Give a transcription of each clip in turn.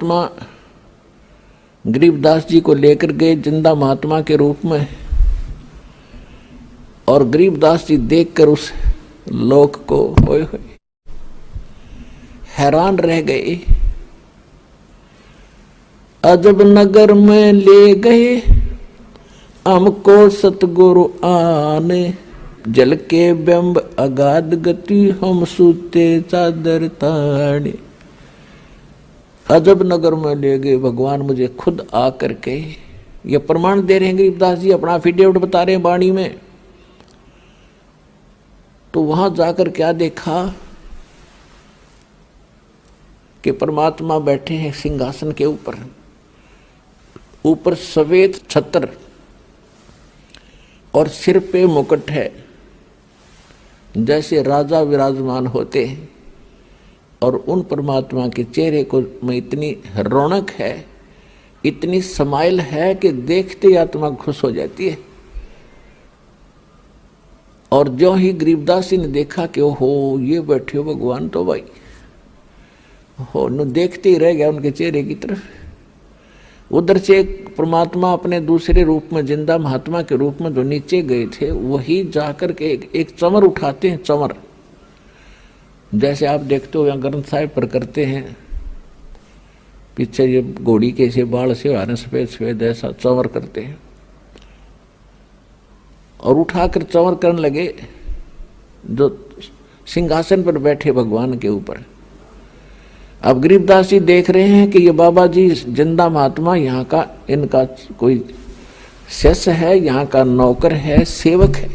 परमात्मा गरीबदास जी को लेकर गए जिंदा महात्मा के रूप में, और गरीबदास जी देखकर उस लोक को होए हैरान रह गए। अजब नगर में ले गए हमको सतगुरु आने, जल के बिंब अगाध गति हम सूते चादर ताने। अजब नगर में ले गए भगवान मुझे खुद आकर के, ये प्रमाण दे रहे हैं गरीबदास जी, अपना एफिडेविट बता रहे हैं वाणी में। तो वहां जाकर क्या देखा कि परमात्मा बैठे हैं सिंहासन के ऊपर, ऊपर सफेद छत्र और सिर पे मुकुट है, जैसे राजा विराजमान होते हैं। और उन परमात्मा के चेहरे को में इतनी रौनक है, इतनी समाइल है कि देखते ही आत्मा खुश हो जाती है। और जो ही गरीबदास जी ने देखा कि ओहो ये बैठे हो भगवान, तो भाई हो न देखते ही रह गया उनके चेहरे की तरफ। उधर से एक परमात्मा अपने दूसरे रूप में जिंदा महात्मा के रूप में जो नीचे गए थे, वही जाकर के एक चमर उठाते हैं। चमर जैसे आप देखते हो यहाँ ग्रंथ साहिब पर करते हैं, पीछे ये घोड़ी के से बाल से आ रहे सफेद सफेद, ऐसा चंवर करते हैं। और उठाकर चंवर करने लगे जो सिंहासन पर बैठे भगवान के ऊपर। अब गरीबदास जी देख रहे हैं कि ये बाबा जी जिंदा महात्मा यहाँ का, इनका कोई शिष्य है, यहाँ का नौकर है, सेवक है,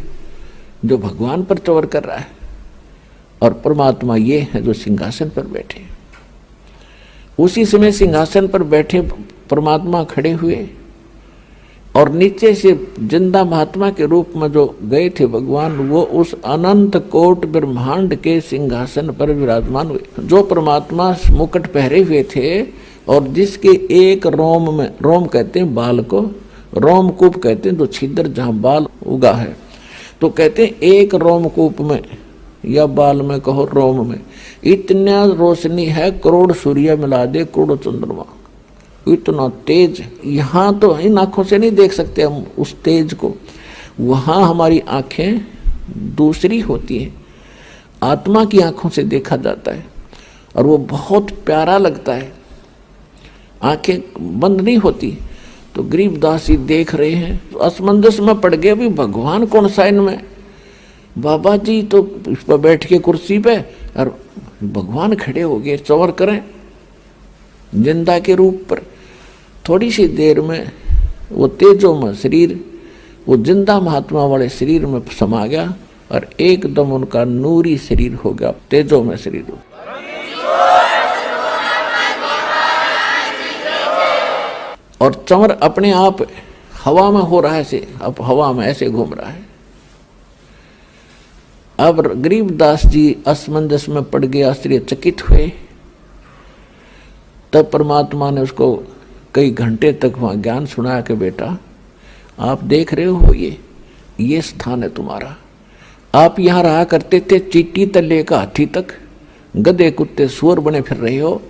जो भगवान पर चंवर कर रहा है। और परमात्मा ये है जो सिंहासन पर बैठे। उसी समय सिंहासन पर बैठे परमात्मा खड़े हुए और नीचे से जिंदा महात्मा के रूप में जो गए थे भगवान, वो उस अनंत कोट ब्रह्मांड के सिंहासन पर विराजमान हुए। जो परमात्मा मुकुट पहरे हुए थे और जिसके एक रोम में, रोम कहते हैं बाल को, रोमकूप कहते हैं जो छिद्र जहाँ बाल उगा है, तो कहते हैं एक रोमकूप में या बाल में कहो रोम में इतना रोशनी है, करोड़ सूर्य मिला दे करोड़ चंद्रमा, इतना तेज। यहाँ तो इन आँखों से नहीं देख सकते हम उस तेज को, वहाँ हमारी आँखें दूसरी होती हैं, आत्मा की आँखों से देखा जाता है और वो बहुत प्यारा लगता है, आँखें बंद नहीं होती। तो गरीबदास जी देख रहे हैं, तो असमंजस में पड़ गए, अभी भगवान कौन सा इनमें, बाबा जी तो इस पर बैठ के कुर्सी पे और भगवान खड़े हो गए चंवर करें जिंदा के रूप पर। थोड़ी सी देर में वो तेजो में शरीर वो जिंदा महात्मा वाले शरीर में समा गया और एकदम उनका नूरी शरीर हो गया, तेजो में शरीर। और चंवर अपने आप हवा में हो रहा है, ऐसे अब हवा में ऐसे घूम रहा है। अब गरीबदास जी असमंजस में पड़ गए, आश्चर्यचकित हुए। तब परमात्मा ने उसको कई घंटे तक वहाँ ज्ञान सुनाया कि बेटा आप देख रहे हो ये स्थान है तुम्हारा, आप यहाँ रहा करते थे, चींटी तले का हाथी तक गधे कुत्ते सुअर बने फिर रहे हो,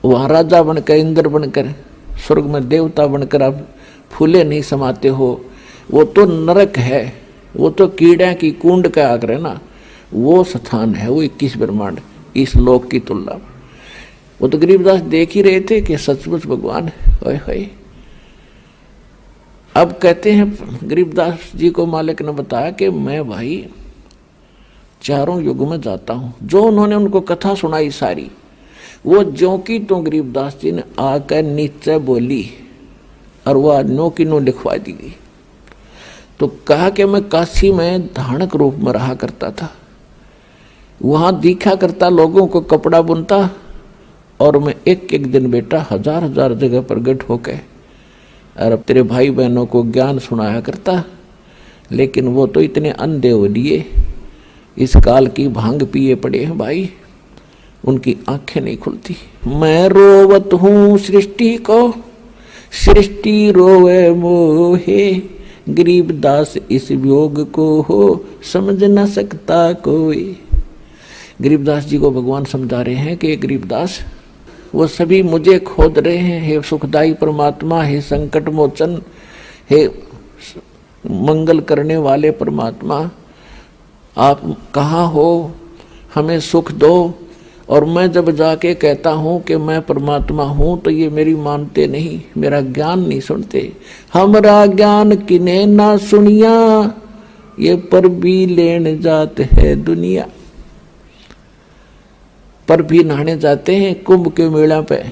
वहाँ राजा बनकर, इंद्र बनकर, स्वर्ग में देवता बनकर आप फूले नहीं समाते हो, वो तो नरक है, वो तो कीड़ा की कुंड का आग्रह ना, वो स्थान है वो 21 ब्रह्मांड इस लोक की तुलना में। वो तो गरीबदास देख ही रहे थे कि सचमुच भगवान होय होय। अब कहते हैं गरीबदास जी को मालिक ने बताया कि मैं भाई चारों युग में जाता हूँ। जो उन्होंने उनको कथा सुनाई सारी, वो ज्यों की तो गरीबदास जी ने आकर नीचे बोली और वह नो की नो लिखवा दी गई। तो कहा कि मैं काशी में धानक रूप में रहा करता था, वहाँ दिखा करता, लोगों को कपड़ा बुनता, और मैं एक एक दिन बेटा हजार हजार जगह प्रगट होकर और अब तेरे भाई बहनों को ज्ञान सुनाया करता। लेकिन वो तो इतने अंधे हो लिए, इस काल की भांग पिए पड़े हैं भाई, उनकी आंखें नहीं खुलती। मैं रोवत हूँ सृष्टि को, सृष्टि रोवे मोहे, गरीबदास इस वियोग को हो समझ न सकता कोई। गरीबदास जी को भगवान समझा रहे हैं कि गरीबदास वो सभी मुझे खोद रहे हैं। हे सुखदाई परमात्मा, हे संकट मोचन, हे मंगल करने वाले परमात्मा, आप कहाँ हो, हमें सुख दो। और मैं जब जाके कहता हूँ कि मैं परमात्मा हूँ तो ये मेरी मानते नहीं, मेरा ज्ञान नहीं सुनते। हमारा ज्ञान किने ना सुनिया, ये पर भी लेने जाते है दुनिया। पर भी नहाने जाते हैं कुंभ के मेला पे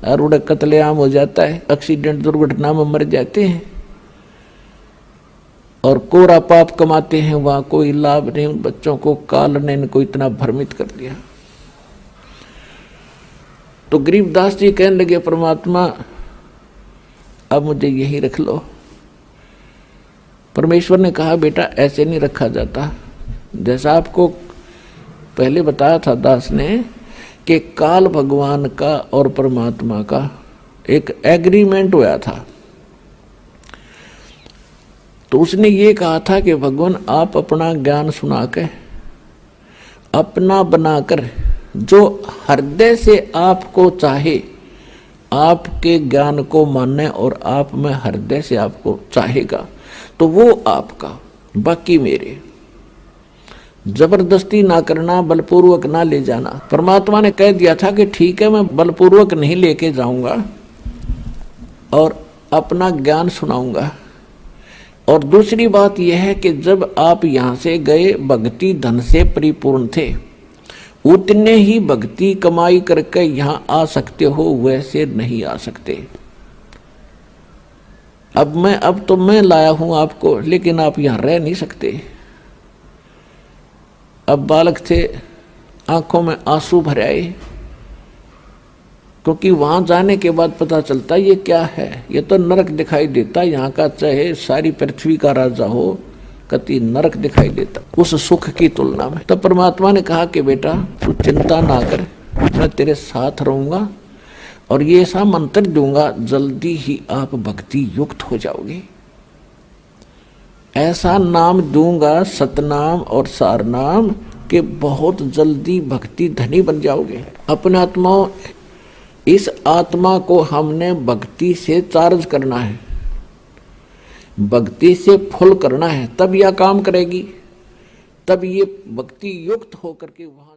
और उड़ा कत्लेआम हो जाता है, एक्सीडेंट दुर्घटना में मर जाते हैं और कोरा पाप कमाते हैं, वहां कोई लाभ नहीं। उन बच्चों को काल ने इनको इतना भ्रमित कर दिया। तो गरीबदास जी कहने लगे, परमात्मा अब मुझे यही रख लो। परमेश्वर ने कहा, बेटा ऐसे नहीं रखा जाता। जैसा आपको पहले बताया था दास ने कि काल भगवान का और परमात्मा का एक एग्रीमेंट हुआ था। तो उसने ये कहा था कि भगवान आप अपना ज्ञान सुना के अपना बनाकर जो हृदय से आपको चाहे, आपके ज्ञान को माने और आप में हृदय से आपको चाहेगा तो वो आपका, बाकी मेरे। जबरदस्ती ना करना, बलपूर्वक ना ले जाना। परमात्मा ने कह दिया था कि ठीक है मैं बलपूर्वक नहीं लेके जाऊंगा और अपना ज्ञान सुनाऊंगा। और दूसरी बात यह है कि जब आप यहां से गए भक्ति धन से परिपूर्ण थे, उतने ही भक्ति कमाई करके यहां आ सकते हो, वैसे नहीं आ सकते। अब तो मैं लाया हूं आपको, लेकिन आप यहां रह नहीं सकते। अब बालक थे, आंखों में आंसू भर आए, क्योंकि वहां जाने के बाद पता चलता ये क्या है, ये तो नरक दिखाई देता। यहाँ का चाहे सारी पृथ्वी का राजा हो, कति नरक दिखाई देता उस सुख की तुलना में। तब परमात्मा ने कहा कि बेटा तू चिंता ना कर, मैं तेरे साथ रहूंगा और ये ऐसा मंत्र दूंगा, जल्दी ही आप भक्ति युक्त हो जाओगे। ऐसा नाम दूंगा, सतनाम और सारनाम, कि बहुत जल्दी भक्ति धनी बन जाओगे। अपने आत्माओं, इस आत्मा को हमने भक्ति से चार्ज करना है, भक्ति से फुल करना है, तब यह काम करेगी, तब ये भक्ति युक्त होकर के वहां